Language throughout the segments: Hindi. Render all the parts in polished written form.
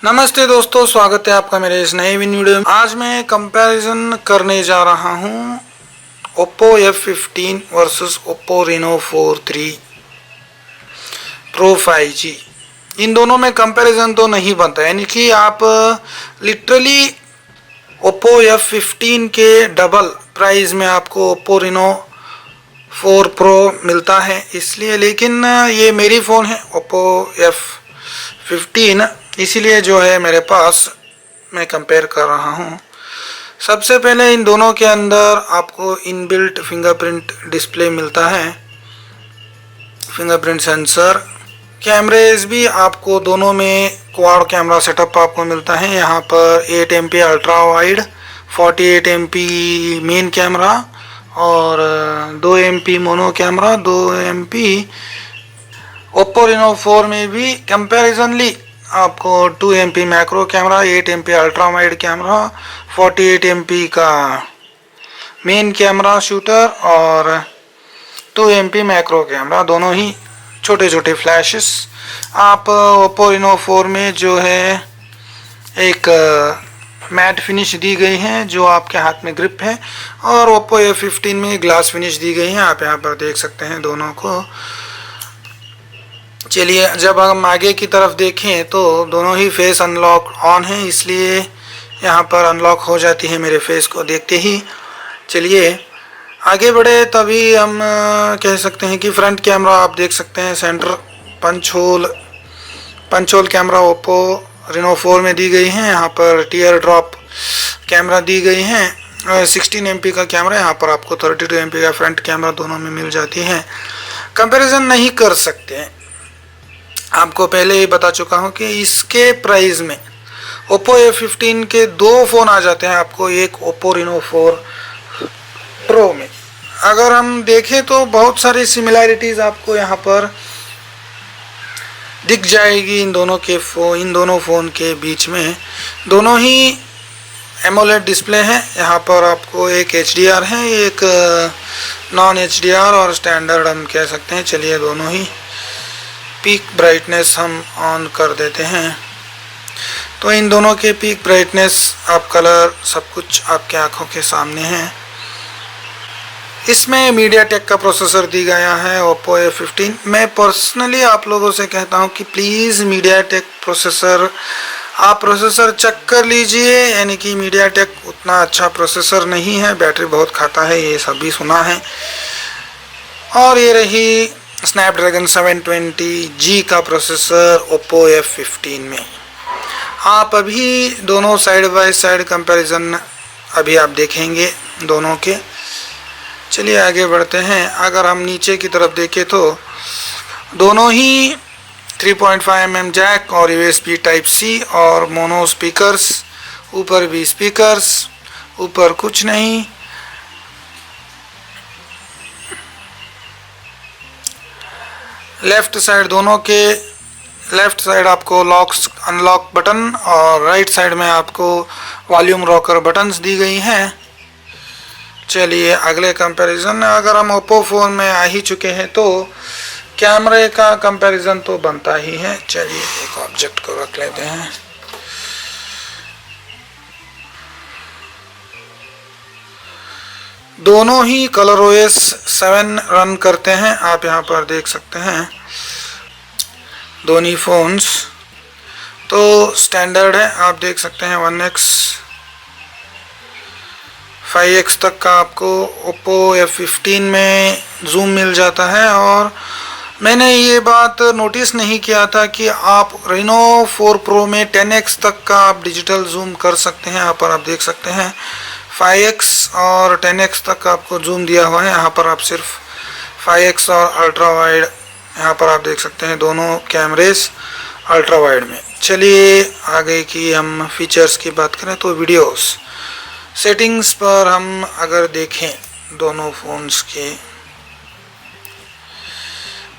नमस्ते दोस्तों, स्वागत है आपका मेरे इस नए वीडियो में। आज मैं कंपैरिजन करने जा रहा हूँ Oppo F15 versus Oppo Reno 4 III Pro 5G। इन दोनों में कंपैरिजन तो नहीं बनता, यानी कि आप लिटरली Oppo F15 के डबल प्राइस में आपको Oppo Reno 4 Pro मिलता है इसलिए। लेकिन ये मेरी फ़ोन है Oppo F15, इसीलिए जो है मेरे पास मैं कंपेयर कर रहा हूँ। सबसे पहले इन दोनों के अंदर आपको इनबिल्ट फिंगरप्रिंट डिस्प्ले मिलता है, फिंगरप्रिंट सेंसर। कैमरेज भी आपको दोनों में क्वाड कैमरा सेटअप आपको मिलता है। यहाँ पर 8 MP ultra wide, 48 MP main camera और 2 MP mono camera, 2 MP Oppo Reno 4 में भी कंपैरिजनली आपको 2 MP macro camera, 8 MP ultra wide camera, 48 MP का मेन कैमरा शूटर और 2 MP मैक्रो कैमरा, दोनों ही छोटे छोटे फ्लैशेस। आप Oppo Reno 4 में जो है एक मैट फिनिश दी गई है जो आपके हाथ में ग्रिप है, और Oppo F15 में ग्लास फिनिश दी गई है। आप यहाँ पर देख सकते हैं दोनों को। चलिए, जब हम आगे की तरफ देखें तो दोनों ही फेस अनलॉक ऑन है, इसलिए यहाँ पर अनलॉक हो जाती है मेरे फेस को देखते ही। चलिए आगे बढ़े, तभी हम कह सकते हैं कि फ्रंट कैमरा आप देख सकते हैं, centre punch hole camera Oppo Reno 4 में दी गई है। यहाँ पर टीयर ड्रॉप कैमरा दी गई है। 16 MP का कैमरा, यहाँ पर आपको 32 MP का फ्रंट कैमरा दोनों में मिल जाती है। कंपैरिजन नहीं कर सकते, आपको पहले ही बता चुका हूँ कि इसके प्राइस में Oppo F15 के दो फ़ोन आ जाते हैं आपको, एक Oppo Reno 4 Pro में। अगर हम देखें तो बहुत सारी सिमिलैरिटीज़ आपको यहाँ पर दिख जाएगी इन दोनों फ़ोन के बीच में। दोनों ही एमोलेड डिस्प्ले हैं। यहाँ पर आपको एक HDR है, एक नॉन HDR और स्टैंडर्ड हम कह सकते हैं। चलिए दोनों ही पीक ब्राइटनेस हम ऑन कर देते हैं, तो इन दोनों के पीक ब्राइटनेस, आप कलर, सब कुछ आपके आंखों के सामने है। इसमें MediaTek का प्रोसेसर दी गया है Oppo F15। मैं पर्सनली आप लोगों से कहता हूं कि प्लीज़ MediaTek प्रोसेसर, आप प्रोसेसर चेक कर लीजिए, यानी कि MediaTek उतना अच्छा प्रोसेसर नहीं है, बैटरी बहुत खाता है, ये सभी सुना है। और ये रही स्नैपड्रैगन 720G का प्रोसेसर Oppo F15 में। आप अभी दोनों साइड बाय साइड कंपैरिजन अभी आप देखेंगे दोनों के। चलिए आगे बढ़ते हैं। अगर हम नीचे की तरफ देखें तो दोनों ही 3.5 mm जैक और USB Type-C और मोनो स्पीकर्स, ऊपर भी स्पीकर्स, ऊपर कुछ नहीं। लेफ्ट साइड, दोनों के लेफ्ट साइड आपको लॉक अनलॉक बटन और राइट साइड में आपको वॉल्यूम रॉकर बटन्स दी गई हैं। चलिए अगले कंपैरिजन, अगर हम Oppo फ़ोन में आ ही चुके हैं तो कैमरे का कंपैरिजन तो बनता ही है। चलिए एक ऑब्जेक्ट को रख लेते हैं। दोनों ही ColorOS 7 रन करते हैं, आप यहाँ पर देख सकते हैं। दोनों फ़ोन्स तो स्टैंडर्ड है, आप देख सकते हैं। 1x 5x तक का आपको Oppo F15 में जूम मिल जाता है। और मैंने ये बात नोटिस नहीं किया था कि आप Reno 4 Pro में 10x तक का आप डिजिटल जूम कर सकते हैं। यहाँ पर आप देख सकते हैं 5x और 10x तक आपको जूम दिया हुआ है। यहाँ पर आप सिर्फ 5x और अल्ट्रा वाइड, यहाँ पर आप देख सकते हैं दोनों कैमरेज अल्ट्रा वाइड में। चलिए आगे की हम फीचर्स की बात करें तो वीडियोस सेटिंग्स पर हम अगर देखें, दोनों फ़ोन्स के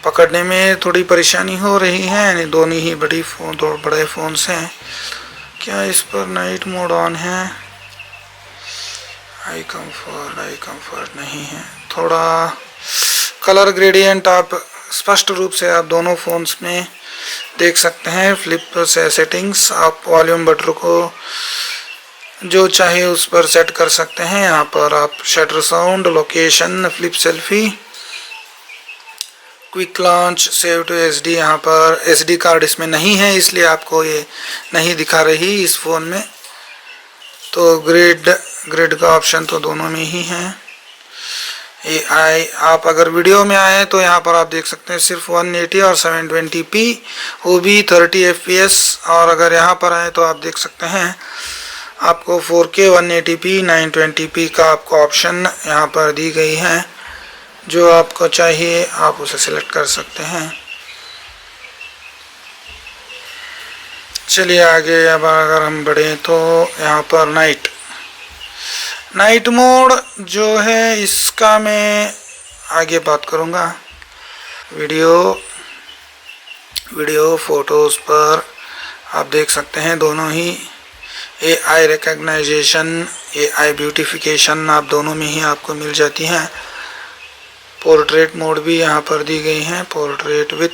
पकड़ने में थोड़ी परेशानी हो रही है। दोनों ही बड़ी फ़ोन, दो बड़े फ़ोन्स हैं। क्या इस पर नाइट मोड ऑन है? आई कंफर्ट नहीं है। थोड़ा कलर ग्रेडियंट आप स्पष्ट रूप से आप दोनों फ़ोन्स में देख सकते हैं फ्लिप से सेटिंग्स, आप वॉल्यूम बटन को जो चाहे उस पर सेट कर सकते हैं। यहाँ पर आप shutter sound, location, flip selfie, quick launch, save to SD. यहाँ पर एसडी कार्ड इसमें नहीं है इसलिए आपको ये नहीं दिखा रही इस फ़ोन में। तो ग्रिड का ऑप्शन तो दोनों में ही है। आप अगर वीडियो में आए तो यहाँ पर आप देख सकते हैं सिर्फ 180 और 720p, वो भी 30 fps। और अगर यहाँ पर आए तो आप देख सकते हैं आपको 4K 180p 920p का आपको ऑप्शन यहाँ पर दी गई है। जो आपको चाहिए आप उसे सिलेक्ट कर सकते हैं। चलिए आगे अब अगर हम बढ़ें तो यहाँ पर नाइट मोड जो है इसका मैं आगे बात करूँगा। वीडियो फोटोज़ पर आप देख सकते हैं दोनों ही AI रिकग्नाइजेशन, AI ब्यूटिफिकेशन आप दोनों में ही आपको मिल जाती हैं। पोर्ट्रेट मोड भी यहाँ पर दी गई हैं, पोर्ट्रेट विथ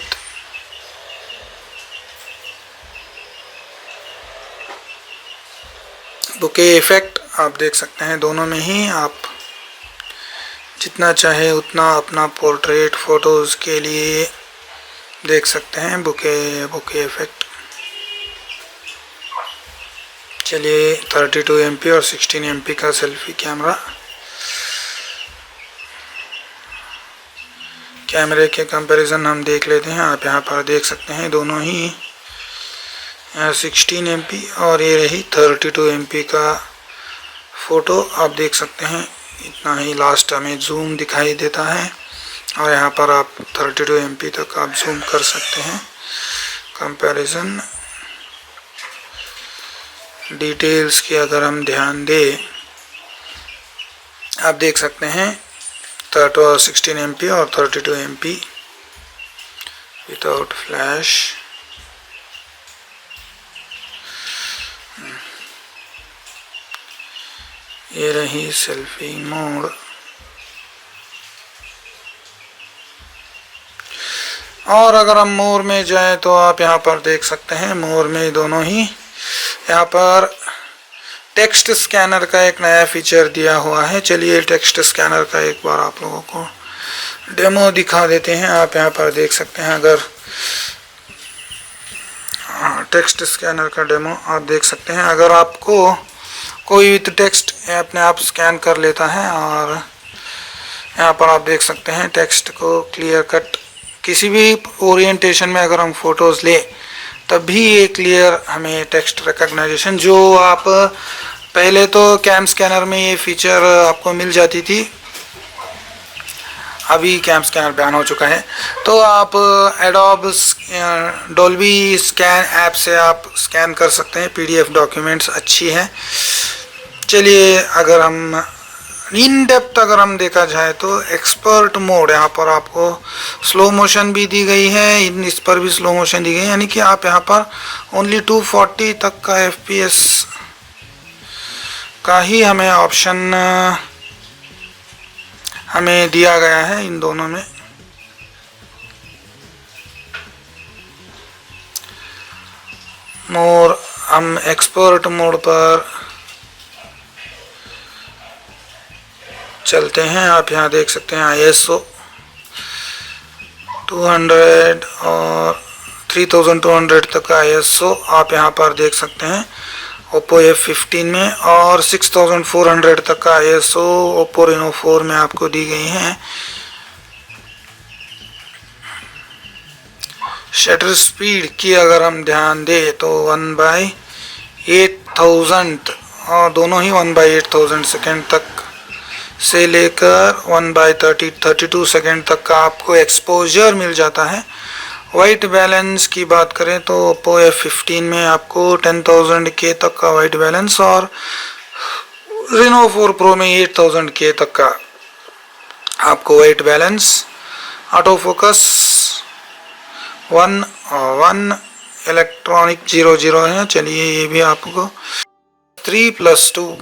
बुके इफेक्ट आप देख सकते हैं। दोनों में ही आप जितना चाहे उतना अपना पोर्ट्रेट फोटोज़ के लिए देख सकते हैं बुके इफेक्ट। चलिए 32 MP और 16 MP का सेल्फी कैमरे के कंपैरिजन हम देख लेते हैं। आप यहाँ पर देख सकते हैं दोनों ही, यहाँ 16 MP और ये रही 32 MP का फ़ोटो आप देख सकते हैं। इतना ही लास्ट हमें जूम दिखाई देता है और यहाँ पर आप 32 MP तक आप जूम कर सकते हैं। कंपैरिजन डिटेल्स की अगर हम ध्यान दें, आप देख सकते हैं 16 MP और 32 MP विदाउट फ्लैश। ये रही सेल्फी मोड। और अगर हम मोर में जाएं तो आप यहाँ पर देख सकते हैं मोर में दोनों ही, यहाँ पर टेक्स्ट स्कैनर का एक नया फीचर दिया हुआ है। चलिए टेक्स्ट स्कैनर का एक बार आप लोगों को डेमो दिखा देते हैं। आप यहाँ पर देख सकते हैं, अगर टेक्स्ट स्कैनर का डेमो आप देख सकते हैं। अगर आपको कोई भी टेक्स्ट अपने आप स्कैन कर लेता है और यहाँ पर आप देख सकते हैं टेक्स्ट को क्लियर कट, किसी भी ओरिएंटेशन में अगर हम फोटोज़ लें तब भी ये क्लियर हमें टेक्स्ट रिकग्नाइजेशन, जो आप पहले तो कैम स्कैनर में ये फीचर आपको मिल जाती थी, अभी कैम स्कैनर बैन हो चुका है। तो आप एडोब डॉल्बी स्कैन ऐप से आप स्कैन कर सकते हैं। PDF डॉक्यूमेंट्स अच्छी है। चलिए अगर हम इन डेप्थ अगर हम देखा जाए तो एक्सपर्ट मोड, यहाँ पर आपको स्लो मोशन भी दी गई है, इस पर भी स्लो मोशन दी गई है, यानी कि आप यहाँ पर ओनली 240 तक का FPS का ही हमें ऑप्शन हमें दिया गया है इन दोनों में। मोर हम एक्सपर्ट मोड पर चलते हैं। आप यहाँ देख सकते हैं ISO 200 और 3200 तक का ISO आप यहाँ पर देख सकते हैं Oppo F15 में, और 6400 तक का ISO Oppo Reno 4 में आपको दी गई हैं। शटर स्पीड की अगर हम ध्यान दें तो 1/8000 और दोनों ही 1/8000 सेकेंड तक से लेकर 1/32 सेकेंड तक का आपको एक्सपोजर मिल जाता है। वाइट बैलेंस की बात करें तो Oppo F15 में आपको 10,000K तक का वाइट बैलेंस और Reno 4 Pro में 8,000K तक का आपको वाइट बैलेंस। ऑटो फोकस 1 और 1, इलेक्ट्रॉनिक 00 है। चलिए ये भी आपको 3+2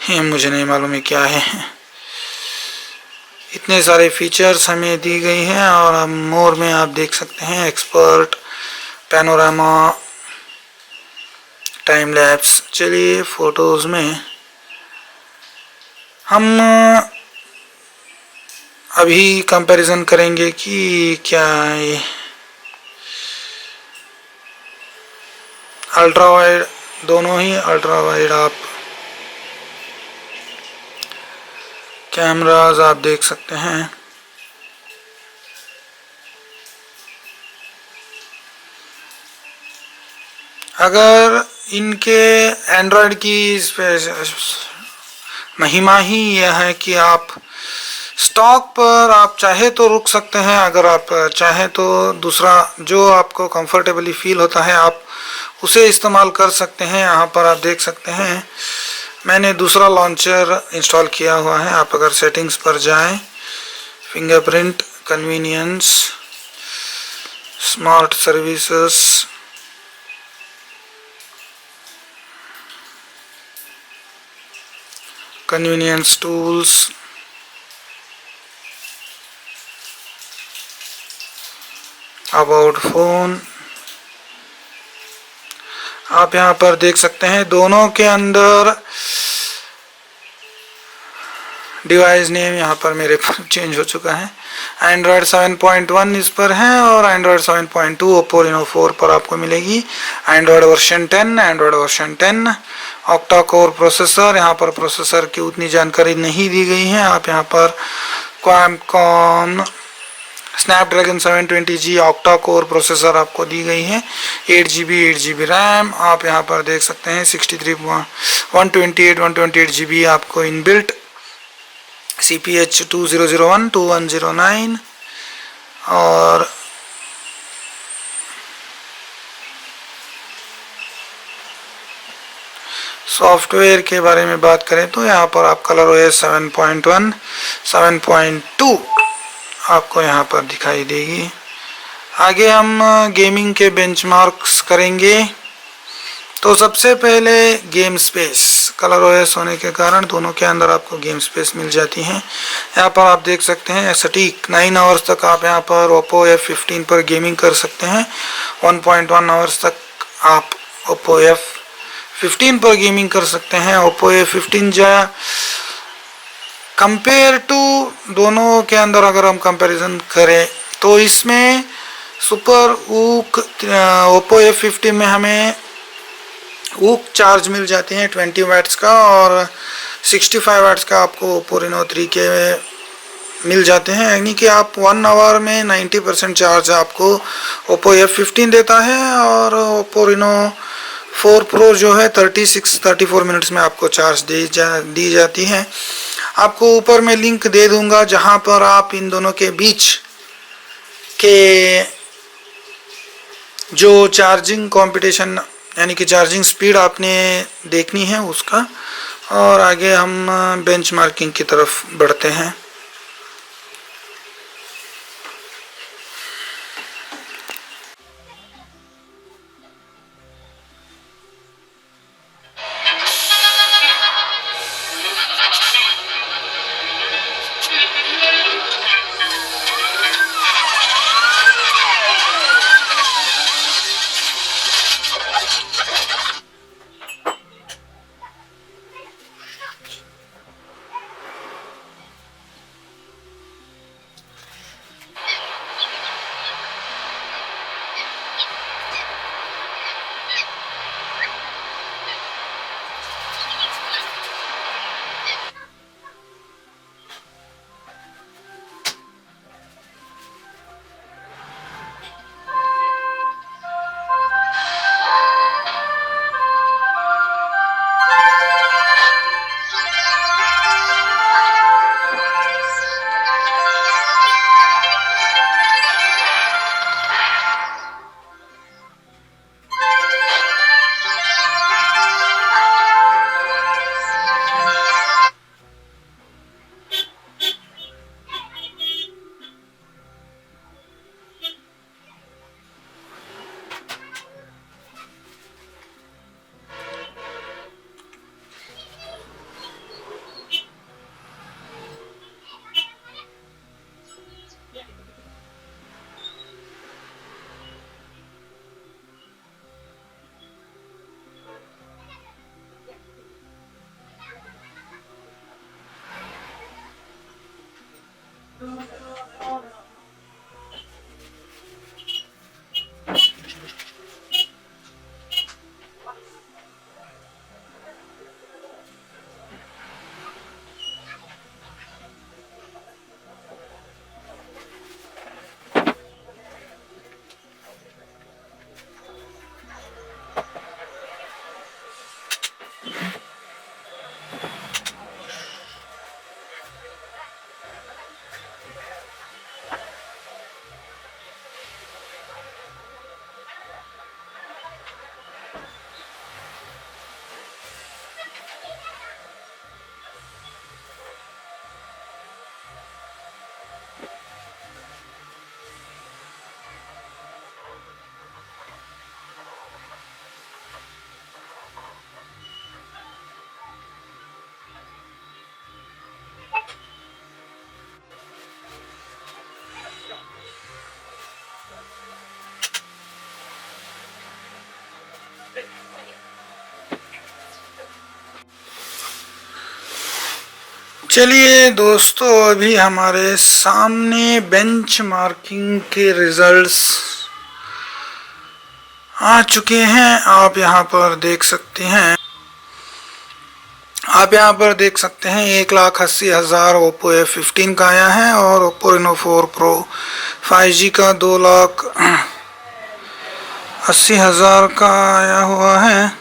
ये मुझे नहीं मालूम है क्या है। इतने सारे फीचर्स हमें दी गई हैं। और हम मोर में आप देख सकते हैं एक्सपर्ट, पैनोरामा, टाइम लैप्स। चलिए फोटोज में हम अभी कंपैरिजन करेंगे कि क्या ये अल्ट्रा वाइड, दोनों ही अल्ट्रा वाइड आप कैमरास आप देख सकते हैं। अगर इनके एंड्रॉयड की महिमा ही यह है कि आप स्टॉक पर आप चाहे तो रुक सकते हैं, अगर आप चाहे तो दूसरा जो आपको कंफर्टेबली फील होता है आप उसे इस्तेमाल कर सकते हैं। यहाँ पर आप देख सकते हैं मैंने दूसरा लॉन्चर इंस्टॉल किया हुआ है। आप अगर सेटिंग्स पर जाएं, fingerprint, convenience, smart services, convenience tools, about phone, आप यहाँ पर देख सकते हैं दोनों के अंदर डिवाइस नेम यहाँ पर मेरे पर चेंज हो चुका है। एंड्रॉयड 7.1 इस पर है और एंड्रॉयड 7.2 ओप्पो रेनो 4 पर आपको मिलेगी। Android version 10, Android version 10, octa core processor. यहाँ पर प्रोसेसर की उतनी जानकारी नहीं दी गई है। आप यहाँ पर Qualcomm Snapdragon 720G octa core processor आपको दी गई है। 8GB रैम आप यहाँ पर देख सकते हैं। 128GB आपको इनबिल्ट। CPH 2001 2109 और सॉफ्टवेयर के बारे में बात करें तो यहाँ पर आप ColorOS 7.1, 7.2 आपको यहाँ पर दिखाई देगी। आगे हम गेमिंग के बेंचमार्क्स करेंगे। तो सबसे पहले गेम स्पेस, ColorOS होने के कारण दोनों के अंदर आपको गेम स्पेस मिल जाती हैं। यहाँ पर आप देख सकते हैं सटीक 9 आवर्स तक आप यहाँ पर Oppo F15 पर गेमिंग कर सकते हैं। 1.1 आवर्स तक आप Oppo F15 पर गेमिंग कर सकते हैं। Oppo F15 कंपेयर टू दोनों के अंदर अगर हम कंपैरिजन करें तो इसमें सुपर ऊक Oppo F15 में हमें ऊक चार्ज मिल जाते हैं 20 वाट्स का और 65 वाट्स का आपको Oppo Reno 3 के मिल जाते हैं। यानी कि आप 1 आवर में 90% चार्ज आपको Oppo F15 देता है और Oppo Reno 4 Pro जो है 34 मिनट्स में आपको चार्ज दी जाती है। आपको ऊपर में लिंक दे दूंगा जहां पर आप इन दोनों के बीच के जो चार्जिंग कंपटीशन यानी कि चार्जिंग स्पीड आपने देखनी है उसका। और आगे हम बेंचमार्किंग की तरफ बढ़ते हैं। चलिए दोस्तों, अभी हमारे सामने बेंचमार्किंग के रिजल्ट्स आ चुके हैं। आप यहाँ पर देख सकते हैं, एक 1,80,000 ओप्पो F15 का आया है और ओप्पो रेनो 4 प्रो 5G का 2,80,000 का आया हुआ है।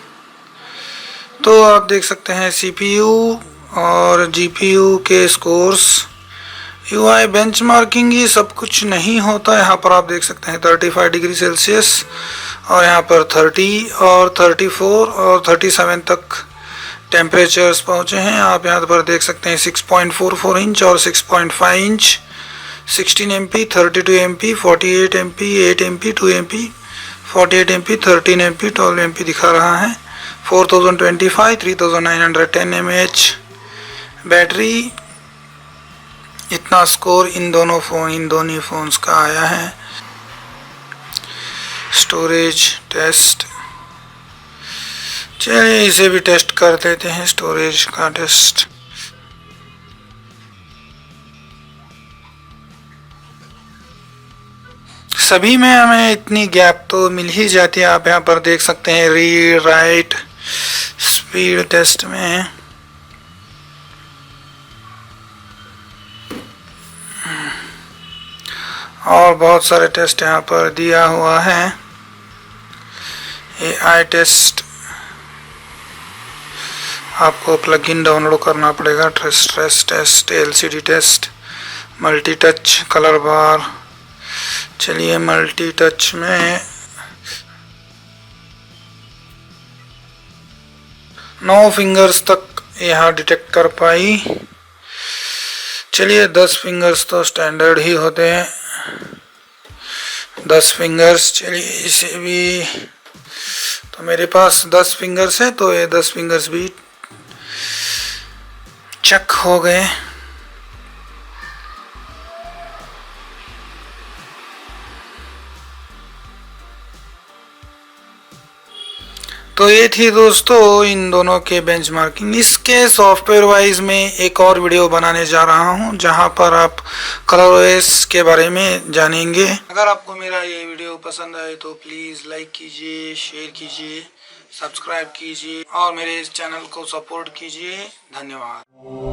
तो आप देख सकते हैं CPU और GPU के स्कोर्स। UI बेंचमार्किंग ये सब कुछ नहीं होता। यहाँ पर आप देख सकते हैं 35 डिग्री सेल्सियस और यहाँ पर 30 और 34 और 37 तक टेम्परेचर्स पहुँचे हैं। आप यहाँ पर देख सकते हैं 6.44 इंच और 6.5 inch, 16 MP, 32 MP, 48 MP, 8 MP, 2 MP, 48 MP, 13 MP, 12 MP दिखा रहा है। 4025, 3910 mAh बैटरी। इतना स्कोर इन दोनों फोन्स का आया है। स्टोरेज टेस्ट, चलिए इसे भी टेस्ट कर देते हैं, स्टोरेज का टेस्ट। सभी में हमें इतनी गैप तो मिल ही जाती है। आप यहाँ पर देख सकते हैं रीड राइट स्पीड टेस्ट में और बहुत सारे टेस्ट यहाँ पर दिया हुआ है। AI टेस्ट आपको प्लगइन डाउनलोड करना पड़ेगा। Stress test, LCD test, multi touch colour bar. चलिए मल्टी टच में 9 फिंगर्स तक यहाँ डिटेक्ट कर पाई। चलिए 10 फिंगर्स तो स्टैंडर्ड ही होते हैं, 10 फिंगर्स। चलिए इसे भी, तो मेरे पास 10 फिंगर्स है तो ये 10 फिंगर्स भी चेक हो गए। तो ये थी दोस्तों इन दोनों के बेंचमार्किंग। इसके सॉफ्टवेयर वाइज में एक और वीडियो बनाने जा रहा हूँ जहाँ पर आप ColorOS के बारे में जानेंगे। अगर आपको मेरा ये वीडियो पसंद आए तो प्लीज़ लाइक कीजिए, शेयर कीजिए, सब्सक्राइब कीजिए और मेरे इस चैनल को सपोर्ट कीजिए। धन्यवाद।